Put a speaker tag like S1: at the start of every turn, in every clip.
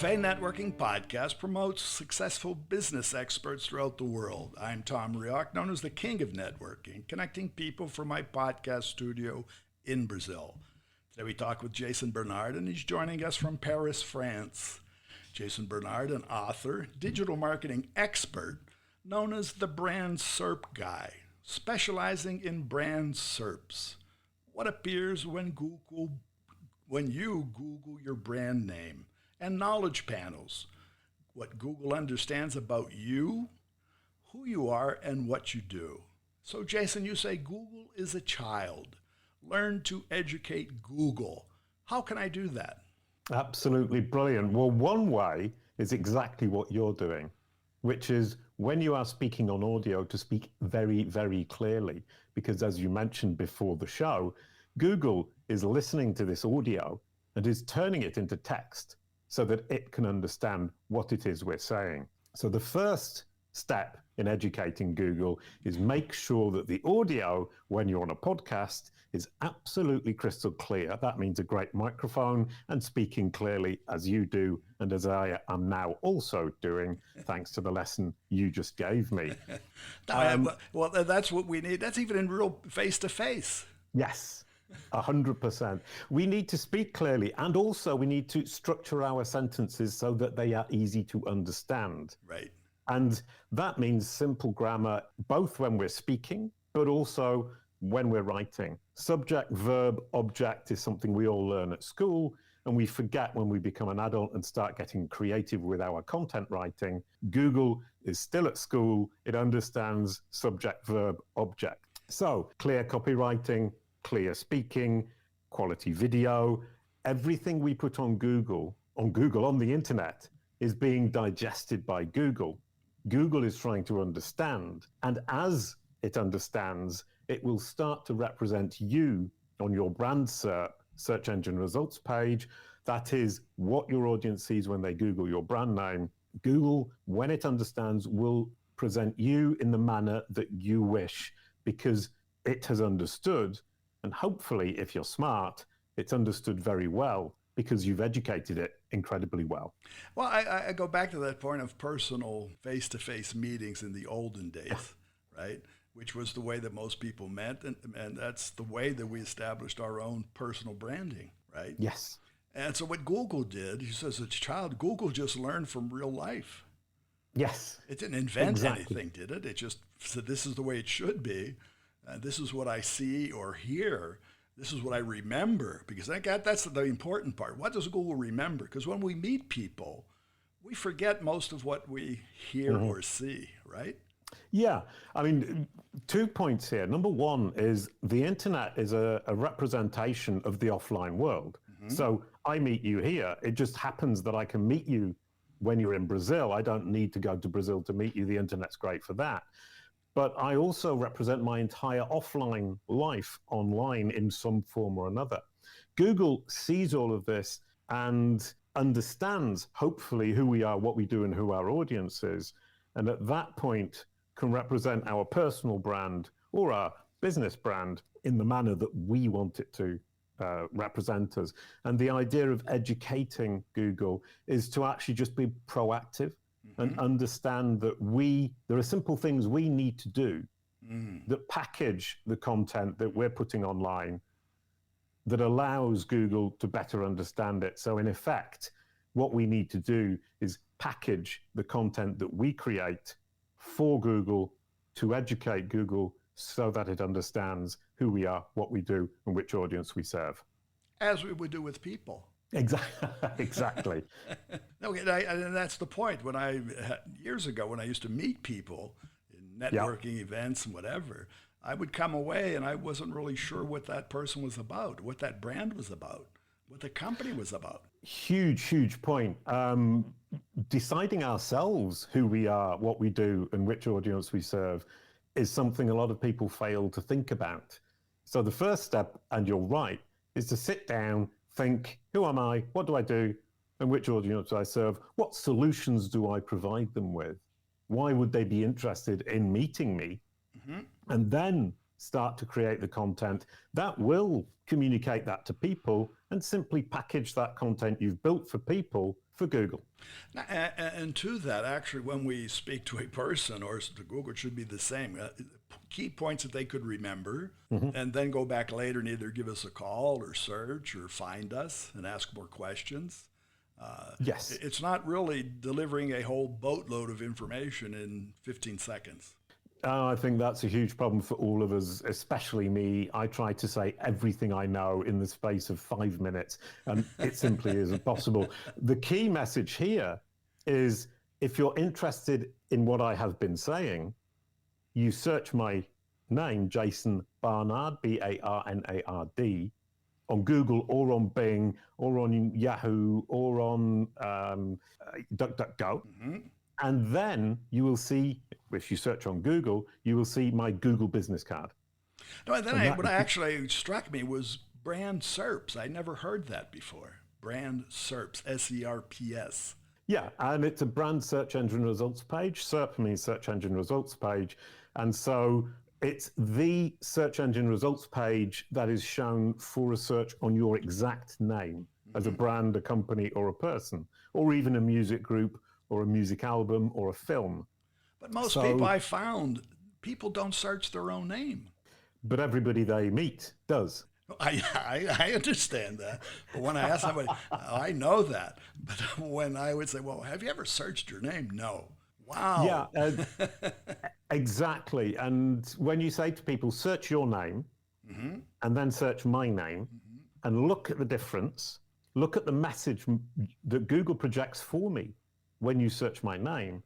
S1: Café and Networking Podcast promotes successful business experts throughout the world. I'm Tom Reaoch, known as the King of Networking, connecting people from my podcast studio in Brazil. Today we talk with Jason Barnard, and he's joining us from Paris, France. Jason Barnard, an author, digital marketing expert, known as the Brand SERP Guy, specializing in Brand SERPs. What appears when you Google your brand name, and knowledge panels, what Google understands about you, who you are, and what you do. So Jason, you say Google is a child. Learn to educate Google. How can I do that?
S2: Absolutely brilliant. Well, one way is exactly what you're doing, which is when you are speaking on audio to speak very, very clearly, because as you mentioned before the show, Google is listening to this audio and is turning it into text so that it can understand what it is we're saying. So the first step in educating Google is make sure that the audio, when you're on a podcast, is absolutely crystal clear. That means a great microphone and speaking clearly as you do, and as I am now also doing, thanks to the lesson you just gave me.
S1: Well, that's what we need. That's even in real face-to-face.
S2: Yes. 100%. We need to speak clearly, and also we need to structure our sentences so that they are easy to understand.
S1: Right.
S2: And that means simple grammar, both when we're speaking, but also when we're writing. Subject, verb, object is something we all learn at school, and we forget when we become an adult and start getting creative with our content writing. Google is still at school. It understands subject, verb, object. So clear copywriting, clear speaking, quality video, everything we put on the internet is being digested by Google. Google is trying to understand, and as it understands, it will start to represent you on your Brand SERP search engine results page. That is what your audience sees when they Google your brand name. Google, when it understands, will present you in the manner that you wish, because it has understood. And hopefully, if you're smart, it's understood very well because you've educated it incredibly well.
S1: Well, I go back to that point of personal face-to-face meetings in the olden days, right? Which was the way that most people met. And that's the way that we established our own personal branding, right?
S2: Yes.
S1: And so what Google did, he says, as a child, Google just learned from real life.
S2: Yes.
S1: It didn't invent anything, did it? It just said, this is the way it should be. This is what I see or hear. This is what I remember, because that's the important part. What does Google remember? Because when we meet people, we forget most of what we hear or see, right?
S2: Yeah. I mean, 2 points here. Number one is the internet is a representation of the offline world. So I meet you here. It just happens that I can meet you when you're in Brazil. I don't need to go to Brazil to meet you. The internet's great for that. But I also represent my entire offline life online in some form or another. Google sees all of this and understands, hopefully, who we are, what we do, and who our audience is. And at that point, can represent our personal brand or our business brand in the manner that we want it to represent us. And the idea of educating Google is to actually just be proactive and understand that there are simple things we need to do that package the content that we're putting online that allows Google to better understand it. So in effect, what we need to do is package the content that we create for Google to educate Google so that it understands who we are, what we do, and which audience we serve.
S1: As we would do with people.
S2: Exactly.
S1: Okay, and that's the point. Years ago, when I used to meet people in networking events and whatever, I would come away and I wasn't really sure what that person was about, what that brand was about, what the company was about.
S2: Huge point. Deciding ourselves who we are, what we do, and which audience we serve is something a lot of people fail to think about. So the first step, and you're right, is to sit down, think, who am I, what do I do, and which audience do I serve? What solutions do I provide them with? Why would they be interested in meeting me? And then start to create the content that will communicate that to people and simply package that content you've built for people for Google.
S1: And to that, actually, when we speak to a person or to Google, it should be the same. Key points that they could remember, and then go back later and either give us a call or search or find us and ask more questions.
S2: Yes.
S1: It's not really delivering a whole boatload of information in 15 seconds.
S2: I think that's a huge problem for all of us, especially me. I try to say everything I know in the space of 5 minutes, and it simply isn't possible. The key message here is if you're interested in what I have been saying, you search my name, Jason Barnard, Barnard, on Google or on Bing or on Yahoo or on DuckDuckGo. And then you will see, if you search on Google, you will see my Google business card.
S1: No, and then what actually struck me was Brand SERPs. I never heard that before. Brand SERPs, SERPs.
S2: Yeah, and it's a brand search engine results page. SERP means search engine results page. And so it's the search engine results page that is shown for a search on your exact name as a brand, a company, or a person, or even a music group, or a music album, or a film.
S1: But most people I found, people don't search their own name.
S2: But everybody they meet does.
S1: I understand that. But when I ask somebody, I know that. But when I would say, well, have you ever searched your name? No. Wow.
S2: Yeah, exactly. And when you say to people, search your name, and then search my name, and look at the difference, look at the message that Google projects for me when you search my name,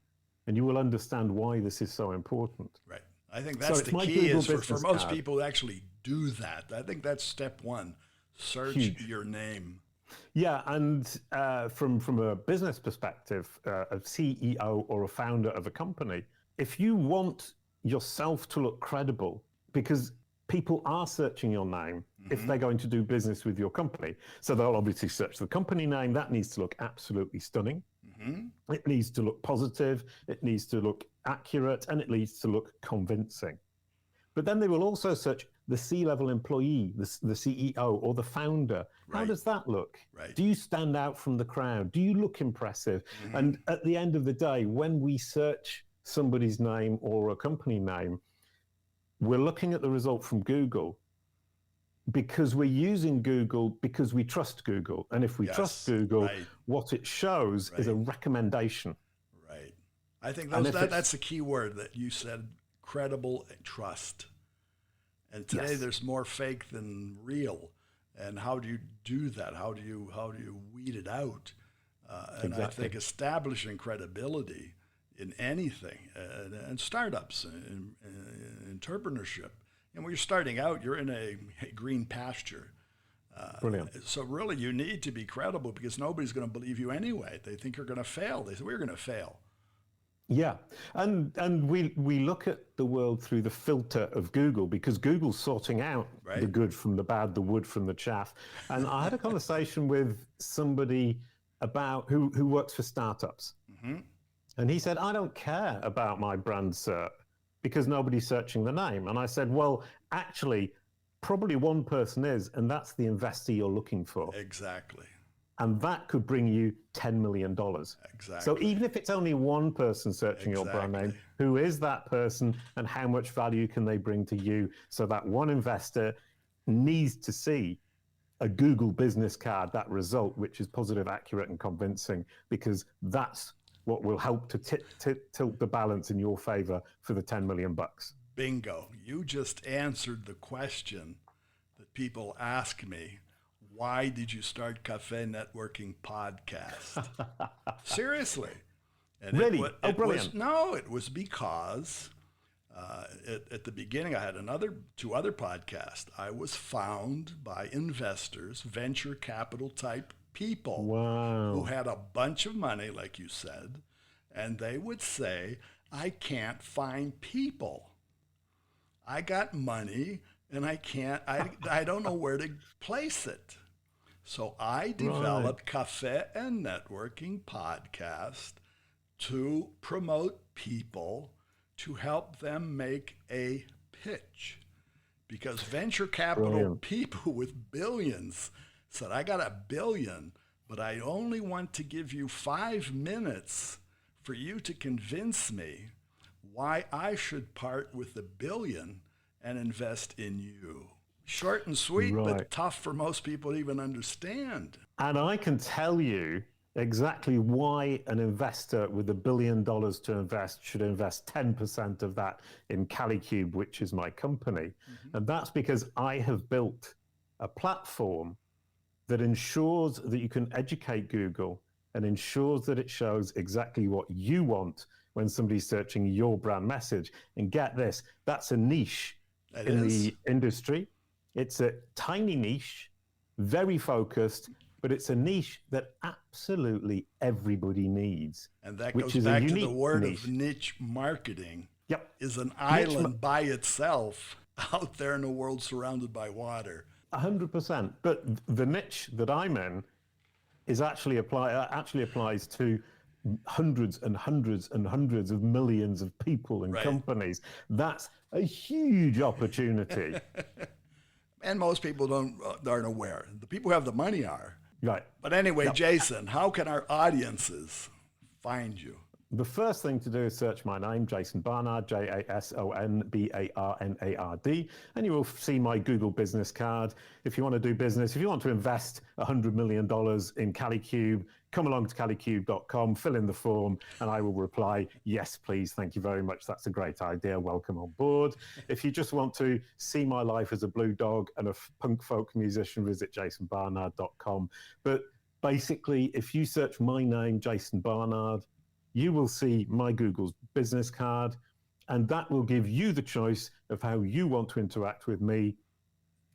S2: and you will understand why this is so important.
S1: Right. I think that's the key
S2: Google
S1: is for most people to actually do that. I think that's step one. Search your name.
S2: Yeah, and from a business perspective, a CEO or a founder of a company, if you want yourself to look credible, because people are searching your name if they're going to do business with your company. So they'll obviously search the company name. That needs to look absolutely stunning. It needs to look positive. It needs to look accurate, and it needs to look convincing. But then they will also search the C-level employee, the CEO or the founder. How does that look? Do you stand out from the crowd? Do you look impressive? And at the end of the day, when we search somebody's name or a company name, we're looking at the result from Google because we're using Google because we trust Google. And if we trust Google, what it shows is a recommendation.
S1: Right. I think that's the key word that you said, credible and trust. And today there's more fake than real. And how do you do that? How do you weed it out? And I think establishing credibility in anything, and startups, and entrepreneurship. And when you're starting out, you're in a green pasture.
S2: Brilliant.
S1: So really, you need to be credible because nobody's going to believe you anyway. They think you're going to fail. They say, we're going to fail.
S2: Yeah, and we look at the world through the filter of Google because Google's sorting out the good from the bad, the wood from the chaff. And I had a conversation with somebody about who works for startups. And he said, I don't care about my brand SERP because nobody's searching the name. And I said, well, actually, probably one person is, and that's the investor you're looking for.
S1: Exactly.
S2: And that could bring you $10 million.
S1: Exactly.
S2: So even if it's only one person searching your brand name, who is that person and how much value can they bring to you? So that one investor needs to see a Google business card, that result, which is positive, accurate, and convincing, because that's what will help to tilt the balance in your favor for the 10 million bucks.
S1: Bingo. You just answered the question that people ask me. Why did you start Café Networking Podcast? Seriously. And
S2: really?
S1: Brilliant. It was because at the beginning I had two other podcasts. I was found by investors, venture capital type people who had a bunch of money, like you said, and they would say, I can't find people. I got money and I don't know where to place it. So I developed Café and Networking Podcast to promote people, to help them make a pitch. because venture capital
S2: Brilliant.
S1: people with billions said, I got $1 billion, but I only want to give you 5 minutes for you to convince me why I should part with $1 billion and invest in you. Short and sweet,
S2: Right.
S1: but tough for most people to even understand.
S2: And I can tell you exactly why an investor with $1 billion to invest should invest 10% of that in CaliCube, which is my company. And that's because I have built a platform that ensures that you can educate Google and ensures that it shows exactly what you want when somebody's searching your brand message. And get this, that's a niche the industry. It's a tiny niche, very focused, but it's a niche that absolutely everybody needs.
S1: And that
S2: which
S1: goes
S2: is a
S1: back to the
S2: unique
S1: word
S2: niche.
S1: of niche marketing.
S2: Yep.
S1: Is an island by itself out there in a world surrounded by water.
S2: 100%. But the niche that I'm in is actually applies to hundreds and hundreds and hundreds of millions of people and
S1: Right.
S2: companies. That's a huge opportunity.
S1: And most people aren't aware. The people who have the money are.
S2: Right.
S1: But anyway, Jason, how can our audiences find you?
S2: The first thing to do is search my name, Jason Barnard, JasonBarnard, and you will see my Google business card. If you want to do business, if you want to invest $100 million in CaliCube, come along to calicube.com, fill in the form, and I will reply, yes, please, thank you very much. That's a great idea. Welcome on board. If you just want to see my life as a blue dog and a punk folk musician, visit jasonbarnard.com. But basically, if you search my name, Jason Barnard, you will see my Google's business card, and that will give you the choice of how you want to interact with me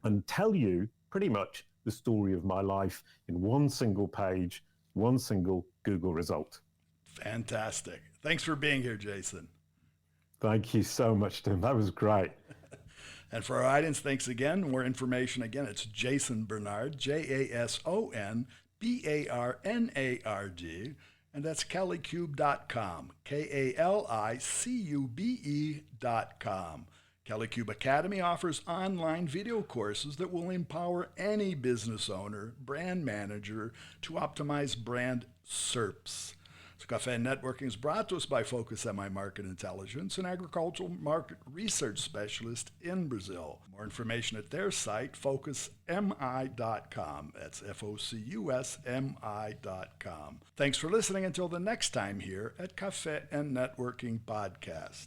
S2: and tell you pretty much the story of my life in one single page, one single Google result.
S1: Fantastic. Thanks for being here, Jason.
S2: Thank you so much, Tim. That was great.
S1: And for our audience, thanks again. More information, again, it's Jason Barnard, JasonBarnard, and that's CaliCube.com, KaliCube.com. CaliCube Academy offers online video courses that will empower any business owner, brand manager to optimize brand SERPs. So Café and Networking is brought to us by Focus MI Market Intelligence, an agricultural market research specialist in Brazil. More information at their site, focusmi.com. That's FOCUSMI.com. Thanks for listening until the next time here at Café and Networking Podcast.